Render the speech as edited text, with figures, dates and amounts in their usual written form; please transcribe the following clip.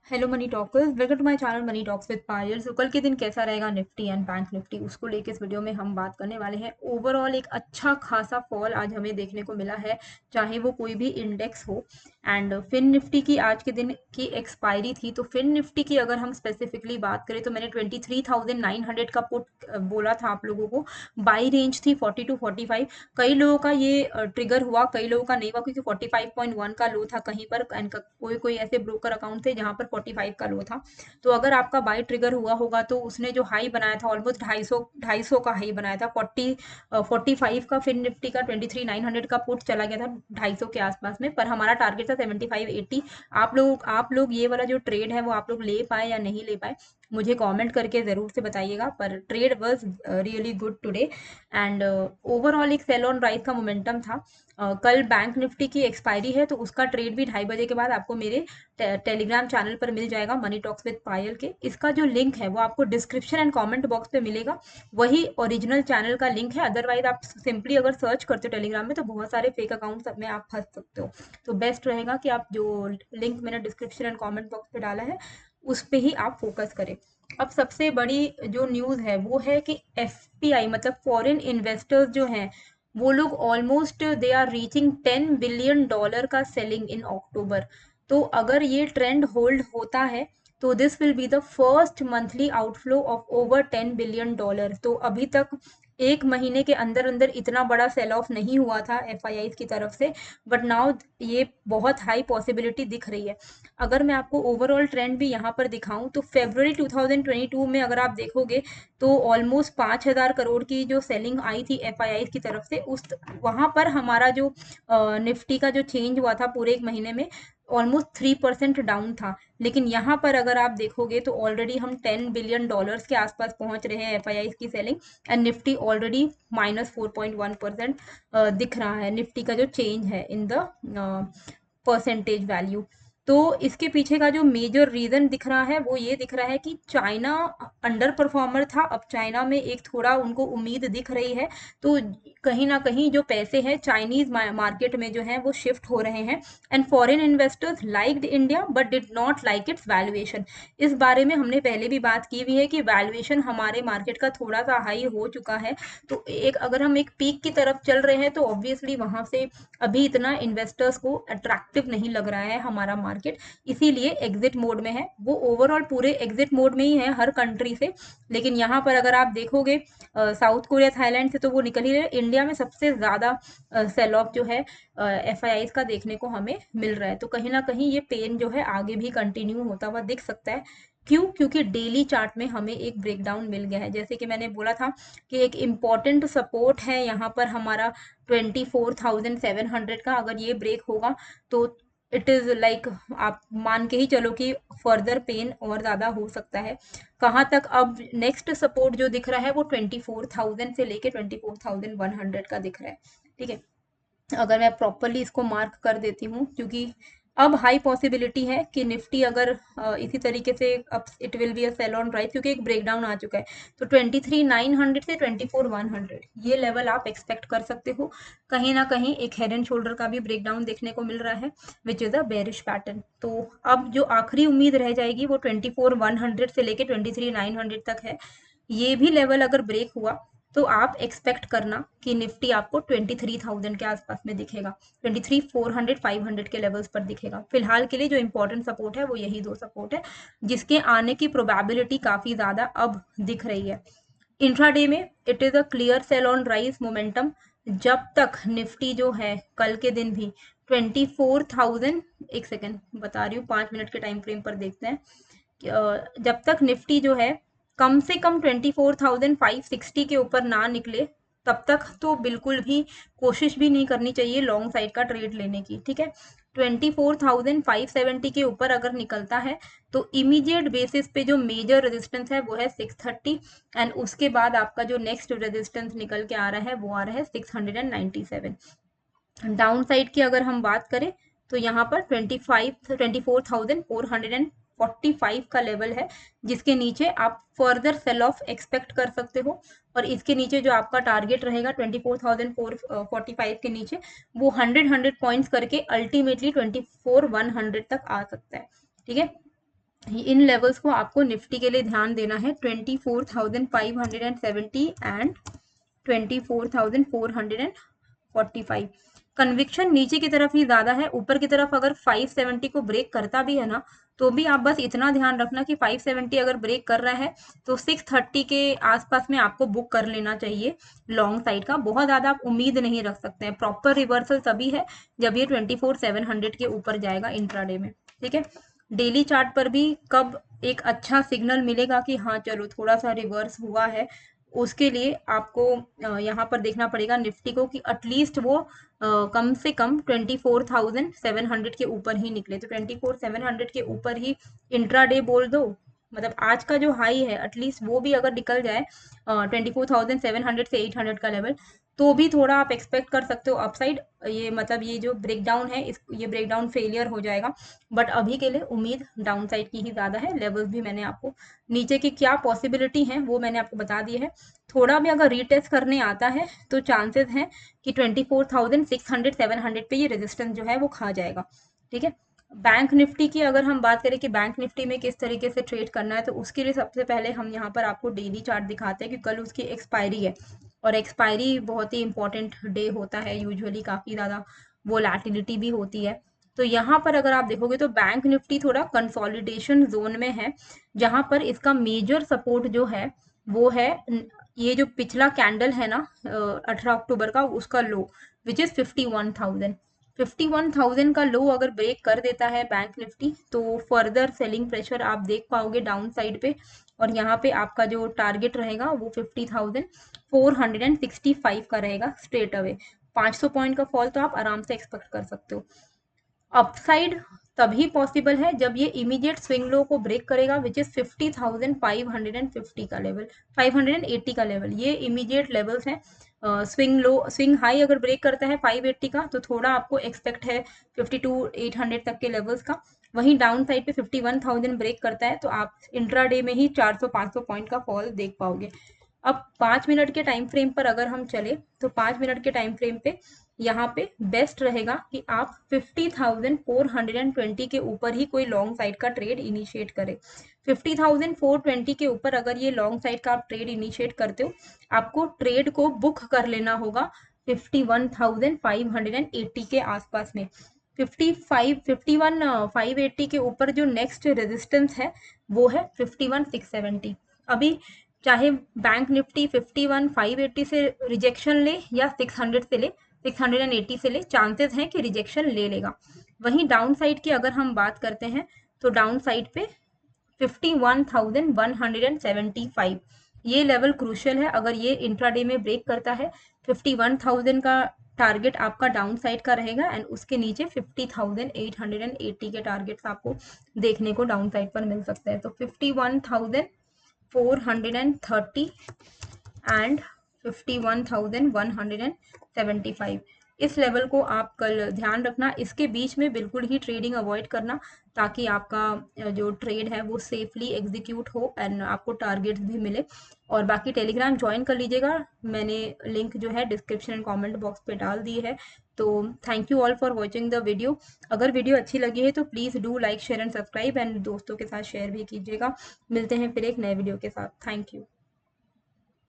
Hello money talkers, welcome to my channel money talks with Payal. So कल के दिन कैसा रहेगा निफ्टी एंड बैंक निफ्टी, उसको लेके इस वीडियो में हम बात करने वाले हैं। ओवरऑल एक अच्छा खासा फॉल आज हमें देखने को मिला है, चाहे वो कोई भी इंडेक्स हो। एंड फिन निफ्टी की आज के दिन की एक्सपायरी थी, तो फिन निफ्टी की अगर हम स्पेसिफिकली बात करें तो मैंने 23,900 का पुट बोला था आप लोगों को। बाई रेंज थी 40 टू 45। कई लोगों का ये ट्रिगर हुआ, कई लोगों का नहीं हुआ, क्योंकि 45.1 का लो था कहीं पर, एंड कोई कोई ऐसे ब्रोकर अकाउंट थे जहां पर 45 का लो था। तो अगर आपका बाई ट्रिगर हुआ होगा तो उसने जो हाई बनाया था ऑलमोस्ट 250 का हाई बनाया था। 45 का फिन निफ्टी का 23,900 का पुट चला गया था 250 के आसपास में, पर हमारा टारगेट था 75-80। आप लोग ये वाला जो ट्रेड है वो आप लोग ले पाए या नहीं ले पाए, मुझे कमेंट करके ज़रूर से बताइएगा। पर trade was really good today. And overall एक सेल ऑन राइज का मोमेंटम था। कल बैंक निफ्टी की एक्सपायरी है, तो उसका ट्रेड भी 2:30 बजे के बाद आपको मेरे टेलीग्राम चैनल पर मिल जाएगा, मनी टॉक्स विद पायल के। इसका जो लिंक है वो आपको डिस्क्रिप्शन एंड कमेंट बॉक्स पे मिलेगा। वही ओरिजिनल चैनल का लिंक है। अदरवाइज आप सिंपली अगर सर्च करते हो टेलीग्राम में तो बहुत सारे फेक अकाउंट्स में आप फंस सकते हो। तो बेस्ट रहेगा कि आप जो लिंक मैंने डिस्क्रिप्शन एंड कमेंट बॉक्स पे डाला है उस पे ही आप फोकस करें। अब सबसे बड़ी जो न्यूज़ है वो है कि एफपीआई मतलब फॉरेन इन्वेस्टर्स जो हैं वो लोग almost they are reaching $10 billion का सेलिंग इन अक्टूबर। तो अगर ये ट्रेंड होल्ड होता है तो this will be the first monthly outflow of over $10 billion. तो अभी तक एक महीने के अंदर अंदर इतना बड़ा सेल ऑफ नहीं हुआ था एफआईआई की तरफ से, बट नाउ ये बहुत हाई पॉसिबिलिटी दिख रही है। अगर मैं आपको ओवरऑल ट्रेंड भी यहाँ पर दिखाऊं तो फेब्रुवरी 2022 में अगर आप देखोगे तो ऑलमोस्ट 5,000 करोड़ की जो सेलिंग आई थी एफआईआई की तरफ से, उस वहां पर हमारा जो निफ्टी का जो चेंज हुआ था पूरे एक महीने में ऑलमोस्ट 3% डाउन था। लेकिन यहाँ पर अगर आप देखोगे तो ऑलरेडी हम $10 बिलियन के आसपास पहुंच रहे हैं एफआईआई की सेलिंग। एंड निफ्टी ऑलरेडी -4.1% दिख रहा है, निफ्टी का जो चेंज है इन द परसेंटेज वैल्यू। तो इसके पीछे का जो मेजर रीजन दिख रहा है वो ये दिख रहा है कि चाइना अंडर परफॉर्मर था, अब चाइना में एक थोड़ा उनको उम्मीद दिख रही है। तो कहीं ना कहीं जो पैसे हैं चाइनीज मार्केट में जो है वो शिफ्ट हो रहे हैं। And foreign investors liked India but did not like it's valuation. इस बारे में हमने पहले भी बात की हुई है कि वैल्यूएशन हमारे मार्केट का थोड़ा सा हाई हो चुका है। तो एक अगर हम एक पीक की तरफ चल रहे हैं तो ऑब्वियसली वहां से अभी इतना इन्वेस्टर्स को अट्रैक्टिव नहीं लग रहा है हमारा मार्केट, इसीलिए एग्जिट मोड में है। वो ओवरऑल पूरे एग्जिट मोड में ही है हर कंट्री से। लेकिन यहाँ पर अगर आप देखोगे साउथ कोरिया थाईलैंड से तो वो निकल ही रहे। इंडिया में सबसे ज्यादा सेल ऑफ जो है एफआईआई का देखने को हमें मिल रहा है। तो कहीं ना कहीं ये पेन जो है आगे भी कंटिन्यू होता हुआ दिख सकता है। क्यों? क्योंकि डेली चार्ट में हमें एक ब्रेकडाउन मिल गया है। जैसे कि मैंने बोला था कि एक इम्पॉर्टेंट सपोर्ट है यहाँ पर हमारा 24,700 का। अगर ये ब्रेक होगा तो इट इज लाइक आप मान के ही चलो कि फर्दर पेन और ज्यादा हो सकता है। कहाँ तक? अब नेक्स्ट सपोर्ट जो दिख रहा है वो 24,000 से लेके 24,100 का दिख रहा है। ठीक है, अगर मैं प्रॉपरली इसको मार्क कर देती हूँ, क्योंकि अब हाई पॉसिबिलिटी है कि निफ्टी अगर इसी तरीके से अब it will be a sell on rise, क्योंकि एक ब्रेकडाउन आ चुका है। तो 23,900 से 24,100 ये लेवल आप एक्सपेक्ट कर सकते हो। कहीं ना कहीं एक हेड एंड शोल्डर का भी ब्रेकडाउन देखने को मिल रहा है which is a bearish pattern. तो अब जो आखिरी उम्मीद रह जाएगी वो 24,100 से लेके 23,900 तक है। ये भी लेवल अगर ब्रेक हुआ तो आप एक्सपेक्ट करना कि निफ्टी आपको 23,000 के आसपास में दिखेगा, 23,400 500 के लेवल्स पर दिखेगा। फिलहाल के लिए जो इंपॉर्टेंट सपोर्ट है वो यही दो सपोर्ट है, जिसके आने की प्रोबेबिलिटी काफी ज्यादा अब दिख रही है। इंट्राडे में it is a clear sell on rise momentum. जब तक निफ्टी जो है कल के दिन भी 24,000, एक सेकेंड बता रही हूँ, 5 मिनट के टाइम फ्रेम पर देखते हैं। जब तक निफ्टी जो है कम से कम 24,560 के ऊपर ना निकले तब तक तो बिल्कुल भी कोशिश भी नहीं करनी चाहिए लॉन्ग साइड का ट्रेड लेने की। ठीक है, 24,570 के ऊपर अगर निकलता है तो इमीडिएट बेसिस पे जो मेजर रेजिस्टेंस है वो है 630। एंड उसके बाद आपका जो नेक्स्ट रेजिस्टेंस निकल के आ रहा है वो आ रहा है 697। डाउन साइड की अगर हम बात करें तो यहाँ पर 24,445 का लेवल है, जिसके नीचे आप फर्दर सेल ऑफ एक्सपेक्ट कर सकते हो। और इसके नीचे जो आपका टारगेट रहेगा 24,445 के नीचे, वो 100 पॉइंट्स करके अल्टीमेटली 24,100 तक आ सकता है। ठीक है, इन लेवल्स को आपको निफ्टी के लिए ध्यान देना है, 24,570 एंड 24,445। कन्विक्शन नीचे की तरफ ही ज्यादा है, ऊपर की तरफ अगर 570 को ब्रेक करता भी है ना, तो भी आप बस इतना ध्यान रखना कि 570 अगर ब्रेक कर रहा है तो 630 के आसपास में आपको बुक कर लेना चाहिए लॉन्ग साइड का। बहुत ज्यादा आप उम्मीद नहीं रख सकते हैं। प्रॉपर रिवर्सल तभी है जब ये 24,700 के ऊपर जाएगा इंट्राडे में, ठीक है। डेली चार्ट पर भी कब एक अच्छा सिग्नल मिलेगा कि हाँ चलो थोड़ा सा रिवर्स हुआ है, उसके लिए आपको यहाँ पर देखना पड़ेगा निफ्टी को कि एटलीस्ट वो कम से कम 24,700 के ऊपर ही निकले। तो 24,700 के ऊपर ही इंट्राडे बोल दो, मतलब आज का जो हाई है एटलीस्ट वो भी अगर निकल जाए 24,700 से 800 का लेवल, तो भी थोड़ा आप एक्सपेक्ट कर सकते हो अपसाइड। ये मतलब ये जो ब्रेकडाउन है ये ब्रेकडाउन फेलियर हो जाएगा, बट अभी के लिए उम्मीद डाउन साइड की ही ज्यादा है। लेवल्स भी मैंने आपको नीचे की क्या पॉसिबिलिटी है वो मैंने आपको बता दी है। थोड़ा भी अगर रीटेस्ट करने आता है तो चांसेस हैं कि 24,600 700 पे ये रेजिस्टेंस जो है वो खा जाएगा, ठीक है। बैंक निफ्टी की अगर हम बात करें कि बैंक निफ्टी में किस तरीके से ट्रेड करना है, तो उसके लिए सबसे पहले हम यहाँ पर आपको डेली चार्ट दिखाते हैं कि कल उसकी एक्सपायरी है, और एक्सपायरी बहुत ही इंपॉर्टेंट डे होता है, यूजुअली काफी ज्यादा वोलैटिलिटी भी होती है। तो यहाँ पर अगर आप देखोगे तो बैंक निफ्टी थोड़ा कंसोलिडेशन जोन में है, जहां पर इसका मेजर सपोर्ट जो है वो है ये जो पिछला कैंडल है ना 18 अक्टूबर का, उसका लो विच इज 51,000। 51,000 का लो अगर ब्रेक कर देता है बैंक निफ्टी तो फर्दर सेलिंग प्रेशर आप देख पाओगे डाउन साइड पे, और यहाँ पे आपका जो टारगेट रहेगा वो 50,465 का रहेगा स्ट्रेट अवे। 500 पॉइंट का फॉल तो आप आराम से एक्सपेक्ट कर सकते हो। अपसाइड तभी पॉसिबल है जब ये इमीडिएट स्विंग लो को ब्रेक करेगा विच इज 50,550 का लेवल, 580 का लेवल, ये इमीडिएट लेवल्स हैं। स्विंग लो स्विंग हाई अगर ब्रेक करता है 580 का तो थोड़ा आपको एक्सपेक्ट है 52,800 तक के लेवल्स का। वहीं डाउन साइड पे 51,000 ब्रेक करता है तो आप इंट्राडे में ही 400-500 पॉइंट का फॉल देख पाओगे। अब 5 मिनट के टाइम फ्रेम पर अगर हम चले तो 5 मिनट के टाइम फ्रेम पे यहाँ पे बेस्ट रहेगा कि आप 50,420 के ऊपर ही कोई लॉन्ग साइड का ट्रेड इनिशिएट करें। 50,420 के ऊपर अगर ये लॉन्ग साइड का आप ट्रेड इनिशिएट करते हो, आपको ट्रेड को बुक कर लेना होगा 51,580 के आसपास में। 51,580 के ऊपर जो नेक्स्ट रेजिस्टेंस है वो है 51,670। अभी चाहे बैंक निफ्टी 51,580 से रिजेक्शन ले या 600 से ले, 680 से ले, चांसेस हैं कि रिजेक्शन ले लेगा। वहीं डाउन साइड की अगर हम बात करते हैं तो डाउन साइड पे 51,175 ये लेवल क्रूशियल है। अगर ये इंट्राडे में ब्रेक करता है 51,000 का टारगेट आपका डाउन साइड का रहेगा, एंड उसके नीचे 50,880 के टारगेट्स आपको देखने को डाउन साइड पर मिल सकते हैं। तो 51,430 एंड 51,175 इस लेवल को आप कल ध्यान रखना। इसके बीच में बिल्कुल ही ट्रेडिंग अवॉइड करना ताकि आपका जो ट्रेड है वो सेफली एग्जीक्यूट हो एंड आपको टारगेट्स भी मिले। और बाकी टेलीग्राम ज्वाइन कर लीजिएगा, मैंने लिंक जो है डिस्क्रिप्शन एंड कमेंट बॉक्स पे डाल दी है। तो thank you all for watching the video. अगर वीडियो अच्छी लगी है तो please do like share and subscribe, and दोस्तों के साथ शेयर भी कीजिएगा। मिलते हैं फिर एक नए वीडियो के साथ। Thank you.